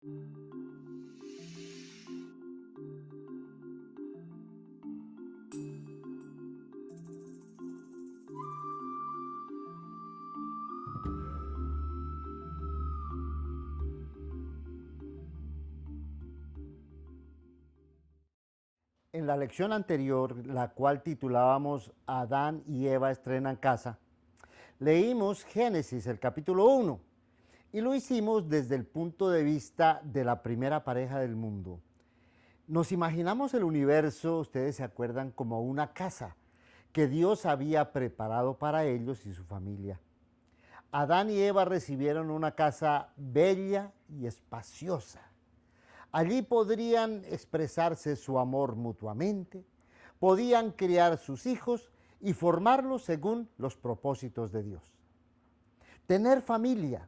En la lección anterior, la cual titulábamos Adán y Eva estrenan casa, leímos Génesis, el capítulo 1, y lo hicimos desde el punto de vista de la primera pareja del mundo. Nos imaginamos el universo, ustedes se acuerdan, como una casa que Dios había preparado para ellos y su familia. Adán y Eva recibieron una casa bella y espaciosa. Allí podrían expresarse su amor mutuamente, podían criar sus hijos y formarlos según los propósitos de Dios. Tener familia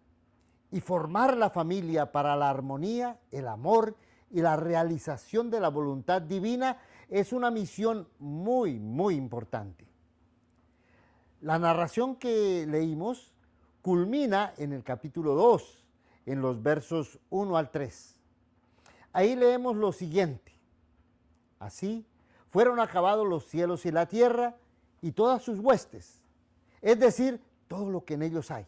y formar la familia para la armonía, el amor y la realización de la voluntad divina es una misión muy importante. La narración que leímos culmina en el capítulo 2, en los versos 1 al 3. Ahí leemos lo siguiente: así fueron acabados los cielos y la tierra y todas sus huestes, es decir, todo lo que en ellos hay.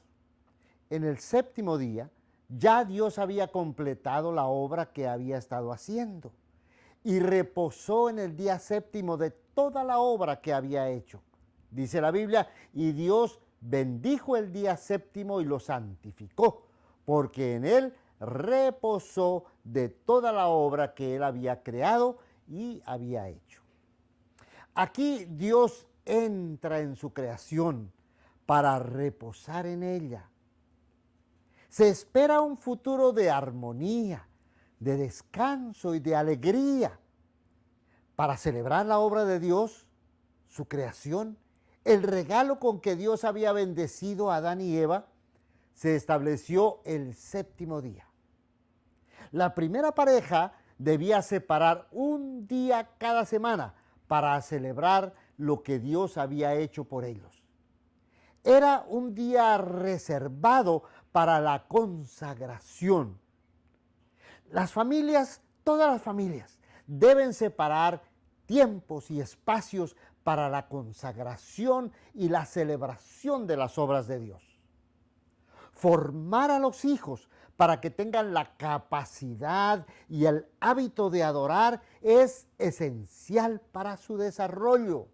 En el séptimo día ya Dios había completado la obra que había estado haciendo y reposó en el día séptimo de toda la obra que había hecho. Dice la Biblia, y Dios bendijo el día séptimo y lo santificó, porque en él reposó de toda la obra que él había creado y había hecho. Aquí Dios entra en su creación para reposar en ella. Se espera un futuro de armonía, de descanso y de alegría. Para celebrar la obra de Dios, su creación, el regalo con que Dios había bendecido a Adán y Eva, se estableció el séptimo día. La primera pareja debía separar un día cada semana para celebrar lo que Dios había hecho por ellos. Era un día reservado para la consagración. Las familias, todas las familias, deben separar tiempos y espacios para la consagración y la celebración de las obras de Dios. Formar a los hijos para que tengan la capacidad y el hábito de adorar es esencial para su desarrollo.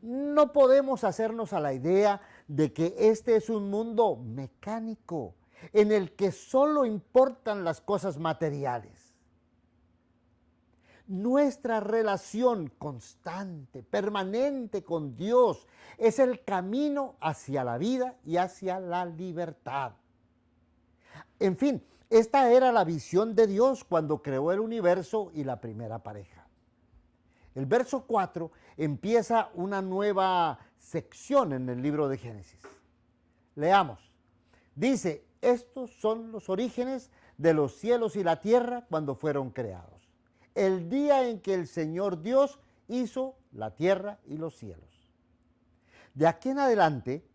No podemos hacernos a la idea de que este es un mundo mecánico en el que solo importan las cosas materiales. Nuestra relación constante, permanente con Dios es el camino hacia la vida y hacia la libertad. En fin, esta era la visión de Dios cuando creó el universo y la primera pareja. El verso 4 empieza una nueva sección en el libro de Génesis. Leamos. Dice, estos son los orígenes de los cielos y la tierra cuando fueron creados. El día en que el Señor Dios hizo la tierra y los cielos. De aquí en adelante,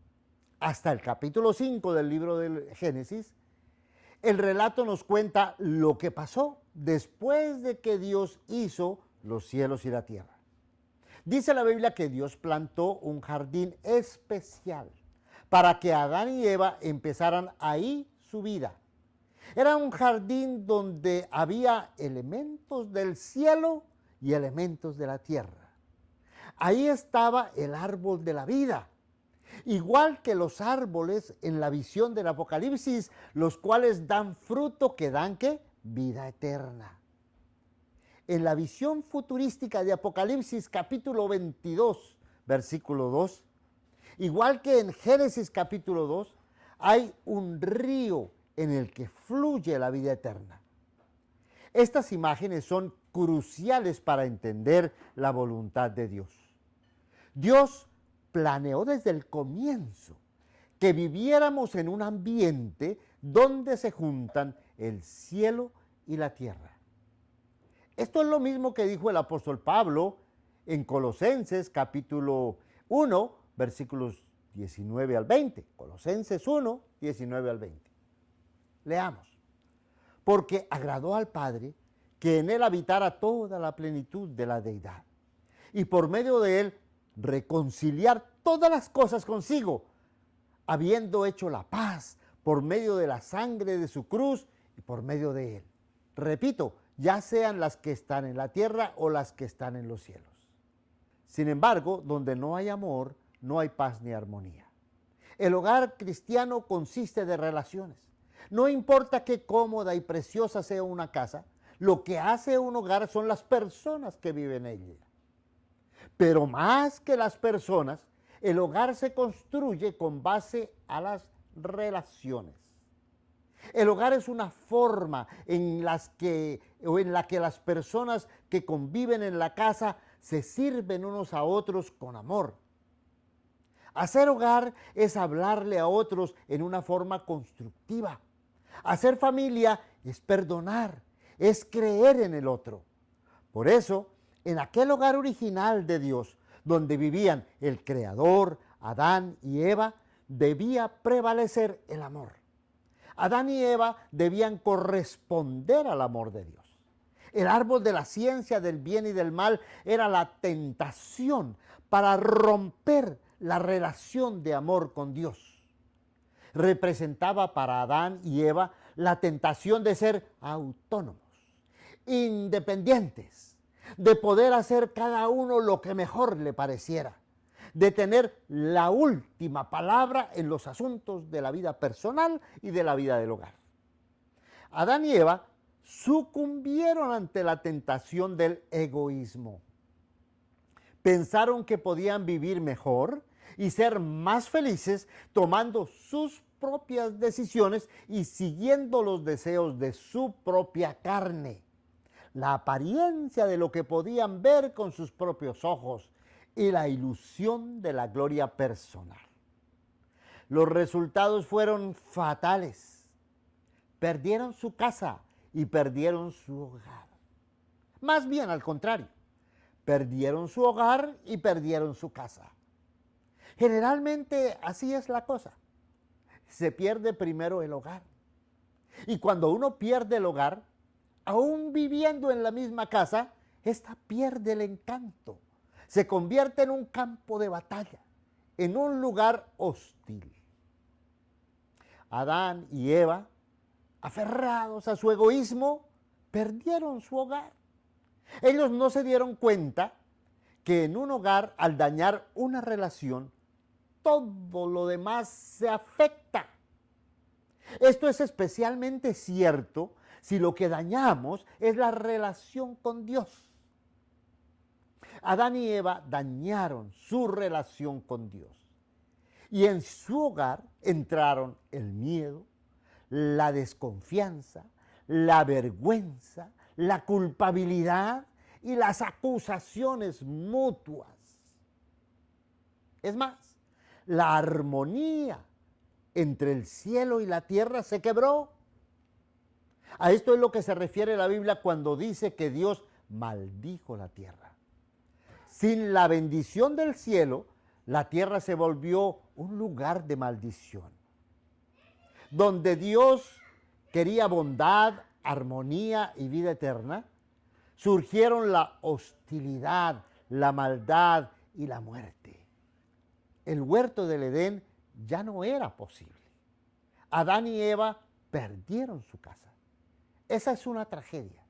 hasta el capítulo 5 del libro de Génesis, el relato nos cuenta lo que pasó después de que Dios hizo los cielos y la tierra. Dice la Biblia que Dios plantó un jardín especial para que Adán y Eva empezaran ahí su vida. Era un jardín donde había elementos del cielo y elementos de la tierra. Ahí estaba el árbol de la vida, igual que los árboles en la visión del Apocalipsis, los cuales dan fruto que dan ¿qué? Vida eterna. En la visión futurística de Apocalipsis capítulo 22, versículo 2, igual que en Génesis capítulo 2, hay un río en el que fluye la vida eterna. Estas imágenes son cruciales para entender la voluntad de Dios. Dios planeó desde el comienzo que viviéramos en un ambiente donde se juntan el cielo y la tierra. Esto es lo mismo que dijo el apóstol Pablo en Colosenses capítulo 1, versículos 19 al 20. Colosenses 1, 19 al 20. Leamos. porque agradó al Padre que en él habitara toda la plenitud de la deidad, y por medio de él reconciliar todas las cosas consigo, habiendo hecho la paz por medio de la sangre de su cruz y por medio de él. Repito, ya sean las que están en la tierra o las que están en los cielos. Sin embargo, donde no hay amor, no hay paz ni armonía. El hogar cristiano consiste de relaciones. No importa qué cómoda y preciosa sea una casa, lo que hace un hogar son las personas que viven en ella. Pero más que las personas, el hogar se construye con base a las relaciones. El hogar es una forma en la que las personas que conviven en la casa se sirven unos a otros con amor. Hacer hogar es hablarle a otros en una forma constructiva. Hacer familia es perdonar, es creer en el otro. Por eso, en aquel hogar original de Dios, donde vivían el Creador, Adán y Eva, debía prevalecer el amor. Adán y Eva debían corresponder al amor de Dios. El árbol de la ciencia del bien y del mal era la tentación para romper la relación de amor con Dios. Representaba para Adán y Eva la tentación de ser autónomos, independientes, de poder hacer cada uno lo que mejor le pareciera, de tener la última palabra en los asuntos de la vida personal y de la vida del hogar. Adán y Eva sucumbieron ante la tentación del egoísmo. Pensaron que podían vivir mejor y ser más felices tomando sus propias decisiones y siguiendo los deseos de su propia carne, la apariencia de lo que podían ver con sus propios ojos y la ilusión de la gloria personal. Los resultados fueron fatales. Perdieron su casa y perdieron su hogar. Más bien al contrario, perdieron su hogar y perdieron su casa. Generalmente así es la cosa. Se pierde primero el hogar. Y cuando uno pierde el hogar, aún viviendo en la misma casa, ésta pierde el encanto. Se convierte en un campo de batalla, en un lugar hostil. Adán y Eva, aferrados a su egoísmo, perdieron su hogar. Ellos no se dieron cuenta que en un hogar, al dañar una relación, todo lo demás se afecta. Esto es especialmente cierto si lo que dañamos es la relación con Dios. Adán y Eva dañaron su relación con Dios. Y en su hogar entraron el miedo, la desconfianza, la vergüenza, la culpabilidad y las acusaciones mutuas. Es más, la armonía entre el cielo y la tierra se quebró. A esto es lo que se refiere la Biblia cuando dice que Dios maldijo la tierra. Sin la bendición del cielo, la tierra se volvió un lugar de maldición. Donde Dios quería bondad, armonía y vida eterna, surgieron la hostilidad, la maldad y la muerte. El huerto del Edén ya no era posible. Adán y Eva perdieron su casa. Esa es una tragedia.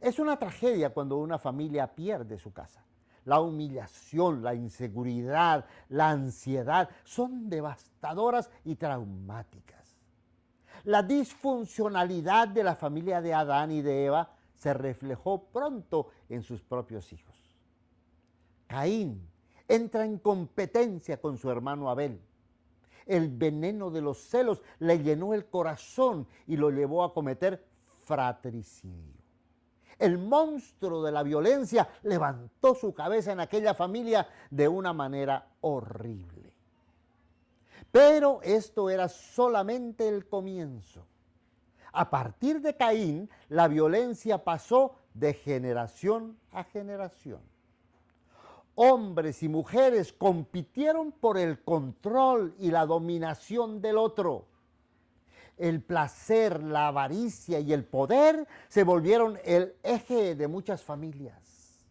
Es una tragedia cuando una familia pierde su casa. La humillación, la inseguridad, la ansiedad son devastadoras y traumáticas. La disfuncionalidad de la familia de Adán y de Eva se reflejó pronto en sus propios hijos. Caín entra en competencia con su hermano Abel. El veneno de los celos le llenó el corazón y lo llevó a cometer fratricidio. El monstruo de la violencia levantó su cabeza en aquella familia de una manera horrible. Pero esto era solamente el comienzo. A partir de Caín, la violencia pasó de generación a generación. Hombres y mujeres compitieron por el control y la dominación del otro. El placer, la avaricia y el poder se volvieron el eje de muchas familias.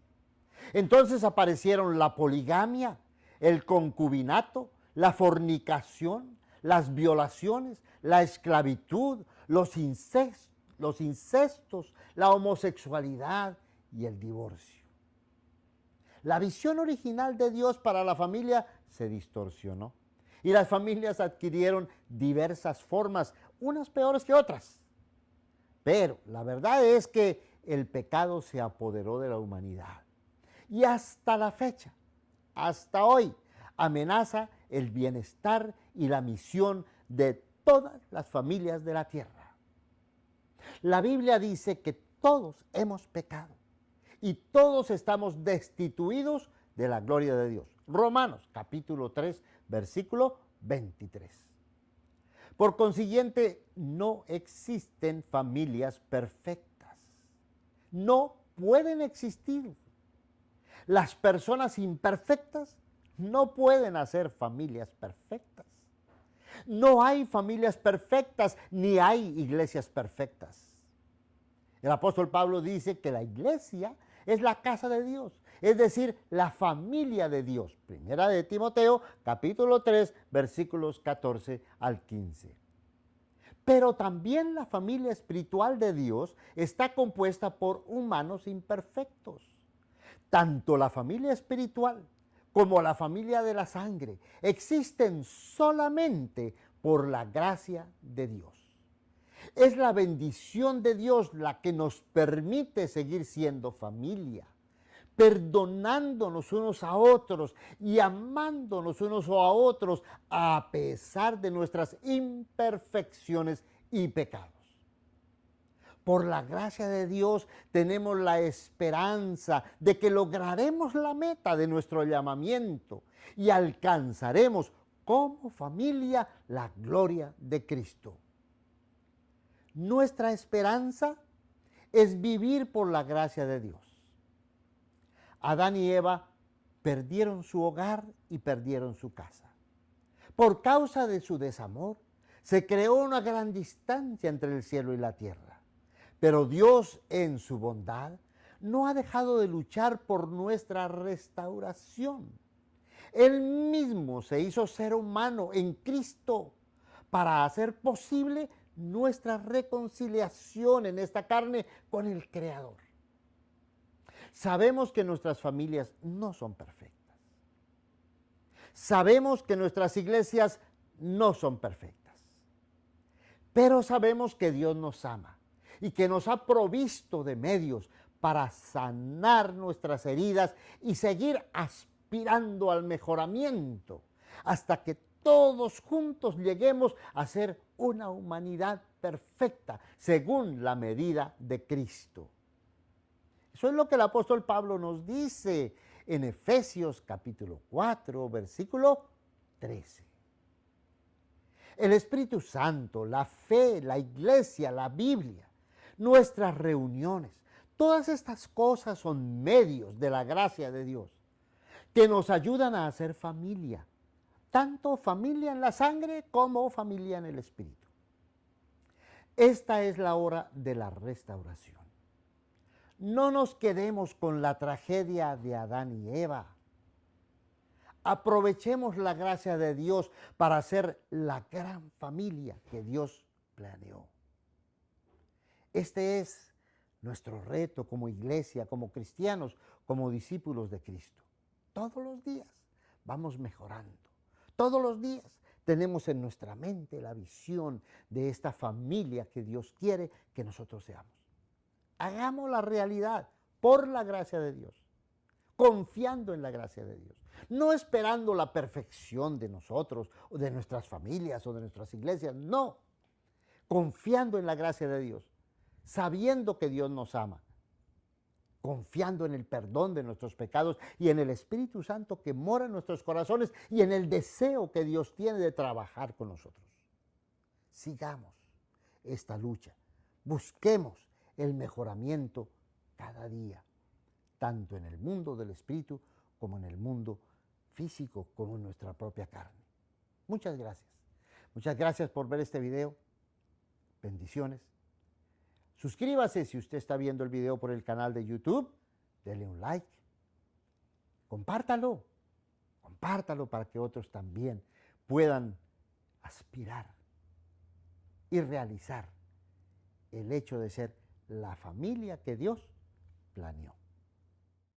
Entonces aparecieron la poligamia, el concubinato, la fornicación, las violaciones, la esclavitud, los incestos, la homosexualidad y el divorcio. La visión original de Dios para la familia se distorsionó y las familias adquirieron diversas formas, unas peores que otras. Pero la verdad es que el pecado se apoderó de la humanidad y hasta la fecha, hasta hoy, amenaza el bienestar y la misión de todas las familias de la tierra. La Biblia dice que todos hemos pecado y todos estamos destituidos de la gloria de Dios. Romanos capítulo 3, versículo 23. Por consiguiente, no existen familias perfectas. No pueden existir. Las personas imperfectas no pueden hacer familias perfectas. No hay familias perfectas ni hay iglesias perfectas. El apóstol Pablo dice que la iglesia es la casa de Dios, es decir, la familia de Dios. Primera de Timoteo, capítulo 3, versículos 14 al 15. Pero también la familia espiritual de Dios está compuesta por humanos imperfectos. Tanto la familia espiritual como la familia de la sangre existen solamente por la gracia de Dios. Es la bendición de Dios la que nos permite seguir siendo familia, perdonándonos unos a otros y amándonos unos a otros a pesar de nuestras imperfecciones y pecados. Por la gracia de Dios tenemos la esperanza de que lograremos la meta de nuestro llamamiento y alcanzaremos como familia la gloria de Cristo. Nuestra esperanza es vivir por la gracia de Dios. Adán y Eva perdieron su hogar y perdieron su casa. Por causa de su desamor, se creó una gran distancia entre el cielo y la tierra. Pero Dios, en su bondad, no ha dejado de luchar por nuestra restauración. Él mismo se hizo ser humano en Cristo para hacer posible nuestra reconciliación en esta carne con el Creador. Sabemos que nuestras familias no son perfectas. Sabemos que nuestras iglesias no son perfectas. Pero sabemos que Dios nos ama y que nos ha provisto de medios para sanar nuestras heridas y seguir aspirando al mejoramiento hasta que todos juntos lleguemos a ser una humanidad perfecta según la medida de Cristo. Eso es lo que el apóstol Pablo nos dice en Efesios capítulo 4, versículo 13. El Espíritu Santo, la fe, la iglesia, la Biblia, nuestras reuniones, todas estas cosas son medios de la gracia de Dios que nos ayudan a hacer familia, tanto familia en la sangre como familia en el Espíritu. Esta es la hora de la restauración. No nos quedemos con la tragedia de Adán y Eva. Aprovechemos la gracia de Dios para hacer la gran familia que Dios planeó. Este es nuestro reto como iglesia, como cristianos, como discípulos de Cristo. Todos los días vamos mejorando. Todos los días tenemos en nuestra mente la visión de esta familia que Dios quiere que nosotros seamos. Hagamos la realidad por la gracia de Dios, confiando en la gracia de Dios, no esperando la perfección de nosotros o de nuestras familias o de nuestras iglesias, no, confiando en la gracia de Dios, sabiendo que Dios nos ama, confiando en el perdón de nuestros pecados y en el Espíritu Santo que mora en nuestros corazones y en el deseo que Dios tiene de trabajar con nosotros. Sigamos esta lucha, busquemos el mejoramiento cada día, tanto en el mundo del Espíritu como en el mundo físico, como en nuestra propia carne. Muchas gracias. Muchas gracias por ver este video. Bendiciones. Suscríbase si usted está viendo el video por el canal de YouTube. Dele un like. Compártalo. Compártalo para que otros también puedan aspirar y realizar el hecho de ser la familia que Dios planeó.